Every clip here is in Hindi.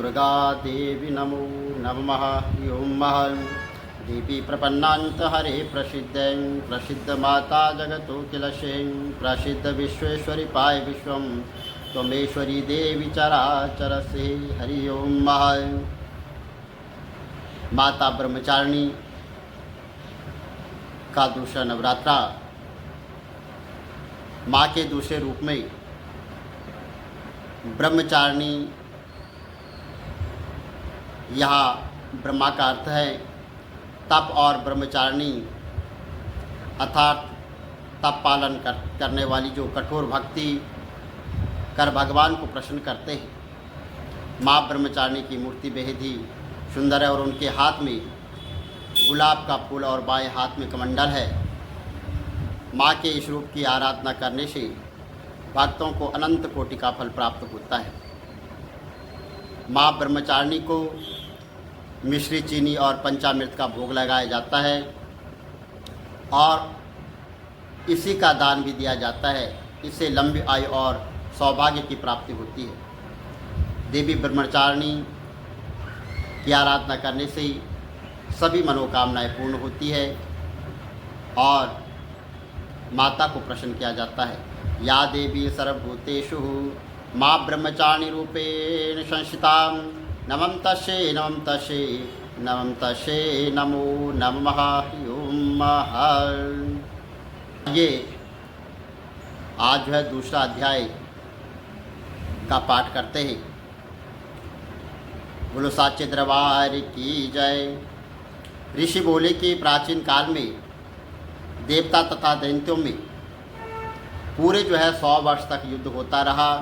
दुर्गा देवी नमो नमः। ओं देवी प्रपन्नान्त हरे प्रसिद्धं प्रसिद्ध माता जगतो किलशें प्रसिद्ध विश्वेश्वरी पाय विश्वं त्वमेश्वरी देवी चराचरसे। हरि ओम। माता ब्रह्मचारिणी का दूसरा नवरात्रा माँ के दूसरे रूप में ब्रह्मचारिणी, यहाँ ब्रह्मा का अर्थ है तप और ब्रह्मचारिणी अर्थात तप पालन करने वाली जो कठोर भक्ति कर भगवान को प्रसन्न करते हैं। माँ ब्रह्मचारिणी की मूर्ति बेहद ही सुंदर है और उनके हाथ में गुलाब का फूल और बाएं हाथ में कमंडल है। माँ के इस रूप की आराधना करने से भक्तों को अनंत कोटि का फल प्राप्त होता है। माँ ब्रह्मचारिणी को मिश्री, चीनी और पंचामृत का भोग लगाया जाता है और इसी का दान भी दिया जाता है। इससे लंबी आयु और सौभाग्य की प्राप्ति होती है। देवी ब्रह्मचारिणी की आराधना करने से सभी मनोकामनाएं पूर्ण होती है और माता को प्रसन्न किया जाता है। या देवी सर्वभूतेषु माँ ब्रह्मचारिणी रूपेण संस्थिता नमं तस्यै नमं तस्यै नमं तस्यै नमो नमः। ओम। ये आज जो है दूसरा अध्याय का पाठ करते हैं। बोलो साचे दरबार की जय। ऋषि बोले कि प्राचीन काल में देवता तथा दैत्यों में पूरे जो है 100 वर्ष तक युद्ध होता रहा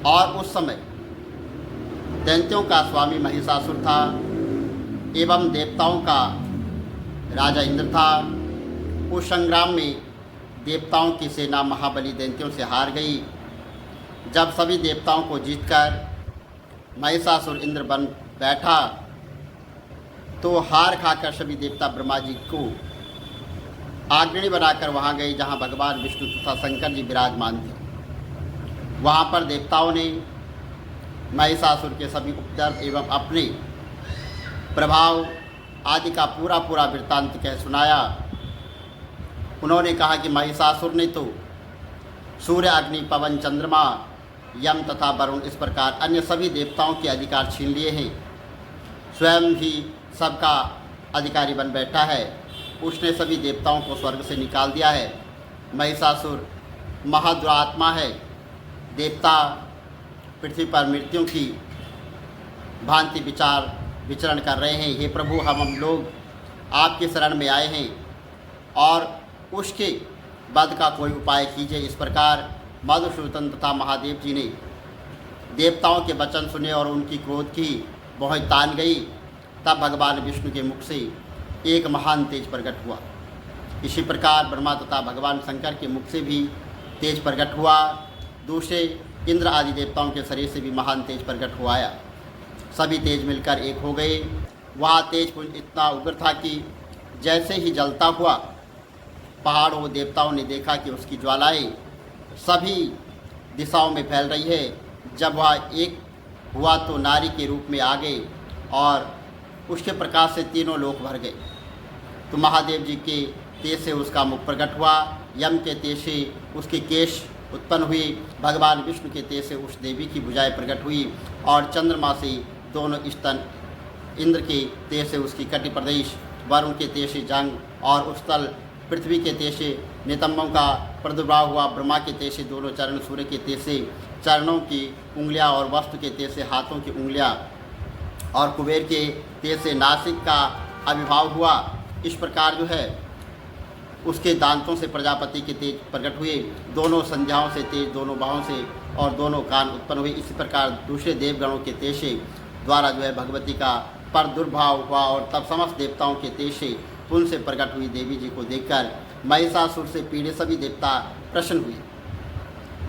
और उस समय दैत्यों का स्वामी महिषासुर था एवं देवताओं का राजा इंद्र था। उस संग्राम में देवताओं की सेना महाबली दैत्यों से हार गई। जब सभी देवताओं को जीतकर महिषासुर इंद्र बन बैठा तो हार खाकर सभी देवता ब्रह्मा जी को अग्रणी बनाकर वहाँ गए जहाँ भगवान विष्णु तथा शंकर जी विराजमान थे। वहाँ पर देवताओं ने महिषासुर के सभी उपद्रव एवं अपने प्रभाव आदि का पूरा वृत्तांत कह सुनाया। उन्होंने कहा कि महिषासुर ने तो सूर्य, अग्नि, पवन, चंद्रमा, यम तथा वरुण इस प्रकार अन्य सभी देवताओं के अधिकार छीन लिए हैं। स्वयं ही सबका अधिकारी बन बैठा है। उसने सभी देवताओं को स्वर्ग से निकाल दिया है। महिषासुर महादुरात्मा है। देवता पृथ्वी पर मृत्युओं की भांति विचरण कर रहे हैं। हे प्रभु, हम लोग आपके शरण में आए हैं और उसके वध का कोई उपाय कीजिए। इस प्रकार मधुसूदन तथा महादेव जी ने देवताओं के वचन सुने और उनकी क्रोध की बहुत तान गई। तब भगवान विष्णु के मुख से एक महान तेज प्रकट हुआ। इसी प्रकार ब्रह्मा तथा भगवान शंकर के मुख से भी तेज प्रकट हुआ। दूसरे इंद्र आदि देवताओं के शरीर से भी महान तेज प्रकट हुआ आया। सभी तेज मिलकर एक हो गए। वह तेज पुंज इतना उग्र था कि जैसे ही जलता हुआ पहाड़ों देवताओं ने देखा कि उसकी ज्वालाएं सभी दिशाओं में फैल रही है। जब वह एक हुआ तो नारी के रूप में आ गए और उसके प्रकाश से तीनों लोक भर गए। तो महादेव जी के तेज से उसका मुख प्रकट हुआ। यम के तेज से उसके केश उत्पन्न हुई। भगवान विष्णु के तेज से उस देवी की भुजाएं प्रकट हुई और चंद्रमा से दोनों स्तन, इंद्र के तेज से उसकी कटि प्रदेश, वरुण के तेज से जंग और उस्तल, पृथ्वी के तेज से नितंबों का प्रादुर्भाव हुआ। ब्रह्मा के तेज से दोनों चरण, सूर्य के तेज से चरणों की उंगलियां और वस्तु के तेज से हाथों की उंगलियां और कुबेर के तेज से नासिक का आविर्भाव हुआ। इस प्रकार जो है उसके दांतों से प्रजापति के तेज प्रकट हुए। दोनों संध्याओं से तेज, दोनों बाहों से और दोनों कान उत्पन्न हुए। इसी प्रकार दूसरे देवगणों के तेज से द्वारा जो है भगवती का प्रादुर्भाव हुआ और तब समस्त देवताओं के तेज से पुन से प्रकट हुई देवी जी को देखकर महिषासुर से पीड़ित सभी देवता प्रसन्न हुए।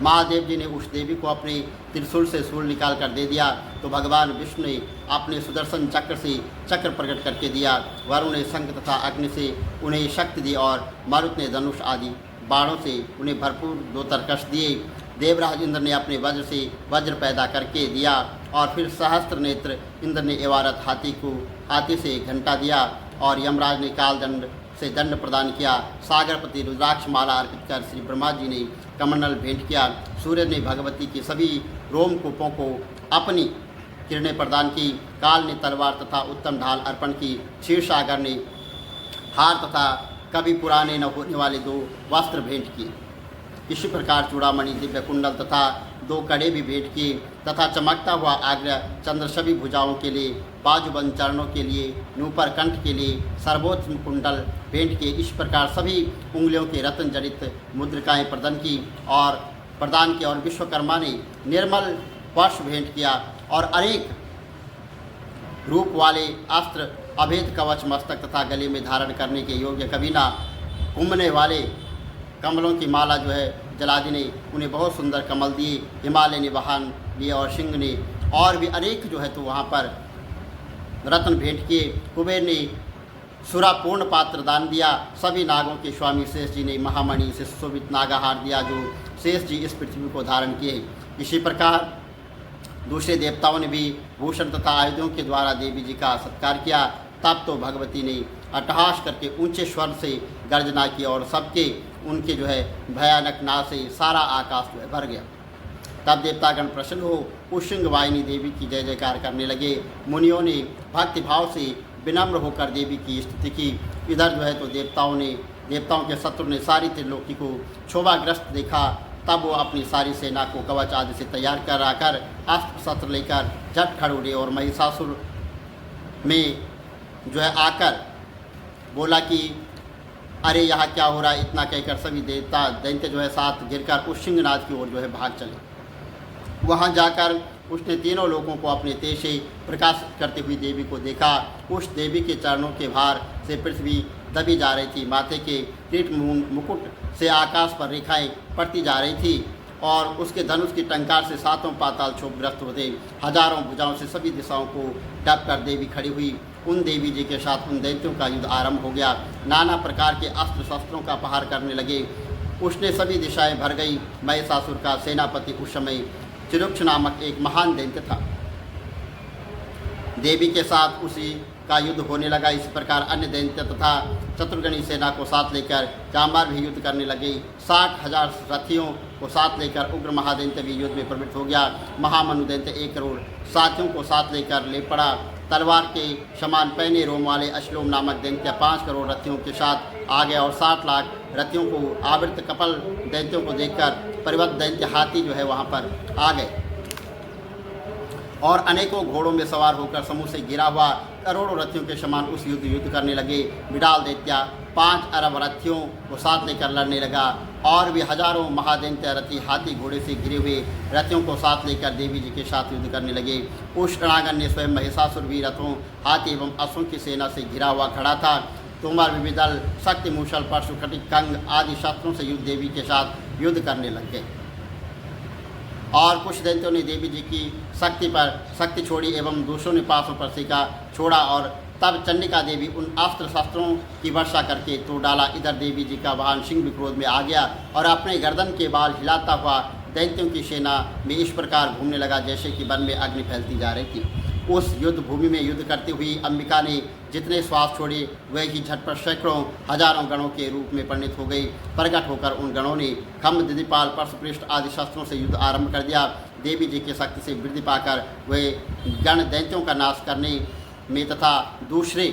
महादेव जी ने उस देवी को अपने त्रिशूल से शूल निकाल कर दे दिया तो भगवान विष्णु ने अपने सुदर्शन चक्र से चक्र प्रकट करके दिया। वरुण ने शंख तथा अग्नि से उन्हें शक्ति दी और मारुत ने धनुष आदि बाणों से उन्हें भरपूर दो तरकश दिए। देवराज इंद्र ने अपने वज्र से वज्र पैदा करके दिया और फिर सहस्त्र नेत्र इंद्र ने एवारत हाथी से घंटा दिया और यमराज ने कालदंड से दंड प्रदान किया। सागरपति रुद्राक्ष माला अर्पित कर श्री ब्रह्मा जी ने कमंडल भेंट किया। सूर्य ने भगवती की सभी रोमकूपों को अपनी किरणें प्रदान की। काल ने तलवार तथा उत्तम ढाल अर्पण की। क्षीरसागर ने हार तथा कभी पुराने न होने वाले 2 वस्त्र भेंट किए। इसी प्रकार चूड़ामणि, दिव्य कुंडल तथा 2 कड़े भी भेंट किए तथा चमकता हुआ आग्रह चंद्र सभी भुजाओं के लिए, बाजूबंद चरणों के लिए, नूपर कंठ के लिए सर्वोच्च कुंडल भेंट किए। इस प्रकार सभी उंगलियों के रत्न जड़ित मुद्रिकाएँ प्रदान की और विश्वकर्मा ने निर्मल पर्श भेंट किया और अनेक रूप वाले अस्त्र, अभेद कवच मस्तक तथा गले में धारण करने के योग्य कभी ना कुंभने वाले कमलों की माला जलादि ने उन्हें बहुत सुंदर कमल दिए। हिमालय ने वाहन लिए और सिंह ने और भी अनेक तो वहाँ पर रत्न भेंट किए। कुबेर ने सुरापूर्ण पात्र दान दिया। सभी नागों के स्वामी शेष जी ने महामणि से सुशोभित नागाहार दिया जो शेष जी इस पृथ्वी को धारण किए। इसी प्रकार दूसरे देवताओं ने भी भूषण तथा आयुधों के द्वारा देवी जी का सत्कार किया। तब तो भगवती ने अट्टहास करके ऊंचे स्वर से गर्जना की और सबके उनके भयानक नाद से सारा आकाश भर गया। तब देवतागण प्रसन्न हो उशिंग वाहिनी देवी की जय जयकार करने लगे। मुनियों ने भक्तिभाव से विनम्र होकर देवी की स्तुति की। इधर तो देवताओं के शत्रु ने सारी त्रिलोकी को क्षोभाग्रस्त देखा। तब वो अपनी सारी सेना को कवच आदि से तैयार कर अस्त्र शस्त्र लेकर झट खड़ उड़े और महिषासुर में आकर बोला कि अरे यहाँ क्या हो रहा है। इतना कहकर सभी देवता दैत्य साथ गिरकर उस सिंहनाद की ओर भाग चले। वहाँ जाकर उसने तीनों लोगों को अपने तेज से प्रकाशित करती हुई देवी को देखा। उस देवी के चरणों के भार से पृथ्वी दबी जा रही थी। माथे के किरीट मुकुट से आकाश पर रेखाएं पड़ती जा रही थी और उसके धनुष की टंकार से 7 पाताल क्षोभग्रस्त होते। हजारों भुजाओं से सभी दिशाओं को ढक कर देवी खड़ी हुई। उन देवी जी के साथ उन दैत्यों का युद्ध आरंभ हो गया। नाना प्रकार के अस्त्र शस्त्रों का प्रहार करने लगे। उसने सभी दिशाएं भर गई। महिषासुर का सेनापति उस समय चिरुक्ष नामक एक महान दैत्य था। देवी के साथ उसी का युद्ध होने लगा। इस प्रकार अन्य दैत्य तथा चतुर्गणी सेना को साथ लेकर चांबार भी युद्ध करने लगे। 60,000 रथियों को साथ लेकर उग्र महादैत्य भी युद्ध में प्रवृत्त हो गया। महामनु दैत्य 1 करोड़ साथियों को साथ लेकर ले पड़ा। तलवार के समान पहने रोम वाले अश्लोम नामक दैत्य 5 करोड़ रथियों के साथ आ गया और 60 लाख रथियों को आवृत कपल दैत्यों को देखकर परिवत दैत्य हाथी वहाँ पर आ गए और अनेकों घोड़ों में सवार होकर समूह से गिरा हुआ करोड़ों रथियों के समान उस युद्ध करने लगे। विडाल दैत्य 5 अरब रथियों को साथ लेकर लड़ने लगा और भी हजारों महादैत्य रथी हाथी घोड़े से घिरे हुए रथियों को साथ लेकर देवी जी के साथ युद्ध करने लगे। उस रणांगन ने स्वयं महिषासुर भी रथों, हाथी एवं अश्वों की सेना से घिरा हुआ खड़ा था। तोमर विविदल, शक्ति, मूषल, परशु, कटिक, कंग आदि शस्त्रों से देवी के साथ युद्ध करने लग गए। और कुछ दैत्यों ने देवी जी की शक्ति छोड़ी एवं दूसरों ने पासों पर सिक्का छोड़ा और तब चंडिका देवी उन अस्त्र शस्त्रों की वर्षा करके तोड़ डाला। इधर देवी जी का वाहन सिंह भी क्रोध में आ गया और अपने गर्दन के बाल हिलाता हुआ दैत्यों की सेना में इस प्रकार घूमने लगा जैसे कि वन में अग्नि फैलती जा रही थी। उस युद्ध भूमि में युद्ध करती हुई अंबिका ने जितने श्वास छोड़े वह ही झटपट सैकड़ों हजारों गणों के रूप में परिणित हो गई। प्रकट होकर उन गणों ने खम्भ, दिदिपाल, परशुपृष्ठ आदि शस्त्रों से युद्ध आरंभ कर दिया। देवी जी की शक्ति से वृद्धि पाकर वे गण दैत्यों का नाश करने में तथा दूसरे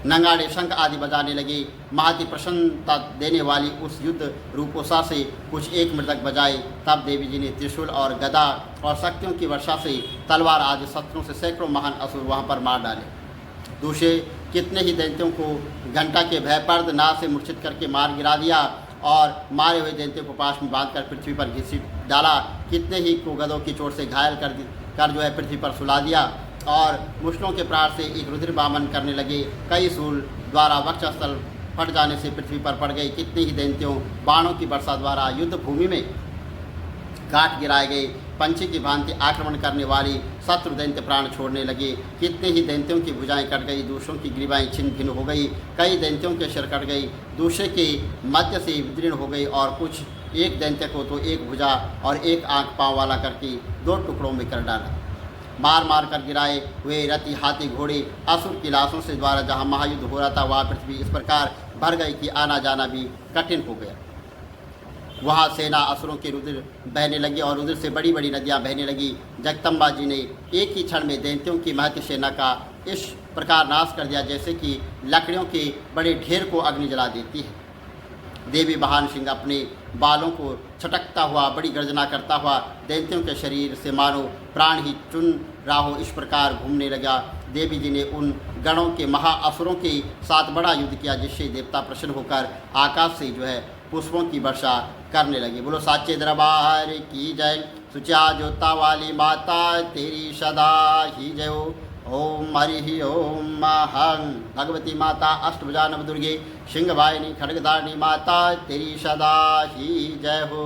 नंगाड़े, शंख आदि बजाने लगे। महती प्रसन्नता देने वाली उस युद्ध रूपोषा से कुछ एक मृदक बजाए। तब देवी जी ने त्रिशूल और गदा और शक्तियों की वर्षा से तलवार आदि शस्त्रों से सैकड़ों महान असुर वहाँ पर मार डाले। दूसरे कितने ही दैत्यों को घंटा के भयपर्द नाद से मूर्छित करके मार गिरा दिया और मारे हुए दैत्यों को पास में बांधकर पृथ्वी पर घसीट डाला। कितने ही को गदों की चोट से घायल कर पृथ्वी पर सुला दिया और मुश्किलों के प्राण से एक रुद्र बामन करने लगे। कई शूल द्वारा वक्षस्थल फट जाने से पृथ्वी पर पड़ गई। कितने ही दैत्यों बाणों की वर्षा द्वारा युद्ध भूमि में काट गिराए गए। पंछी की भांति आक्रमण करने वाली शत्रु दैत्य प्राण छोड़ने लगे। कितने ही दैत्यों की भुजाएं कट गई, दूसरों की ग्रीवाएं छिन्न भिन्न हो गई। कई दैत्यों के सिर कट गई, दूसरे के मध्य से विदीर्ण हो गई और कुछ एक दैत्य को तो एक भुजा और एक आंख पाँव वाला करके 2 टुकड़ों में कर डाला। मार मार कर गिराए हुए रथी, हाथी, घोड़े असुर की लाशों से द्वारा जहाँ महायुद्ध हो रहा था वहाँ पृथ्वी इस प्रकार भर गई कि आना जाना भी कठिन हो गया। वहाँ सेना असुरों के रुधिर बहने लगी और रुधिर से बड़ी बड़ी नदियाँ बहने लगी। जगदम्बा जी ने एक ही क्षण में दैत्यों की महती सेना का इस प्रकार नाश कर दिया जैसे कि लकड़ियों के बड़े ढेर को अग्नि जला देती है। देवी वाहन सिंह अपने बालों को छटकता हुआ बड़ी गर्जना करता हुआ दैत्यों के शरीर से मानो प्राण ही चुन रहा हो इस प्रकार घूमने लगा। देवी जी ने उन गणों के महाअसुरों के साथ बड़ा युद्ध किया जिससे देवता प्रसन्न होकर आकाश से पुष्पों की वर्षा करने लगे। बोलो साचे दरबार की जय। सुचा जोता वाली माता तेरी सदा ही जय हो। ओम हरि ओम हं भगवती माता अष्टभुजा नवदुर्गे सिंहवाहिनी खड्गधारिणी माता तेरी सदा ही जय हो।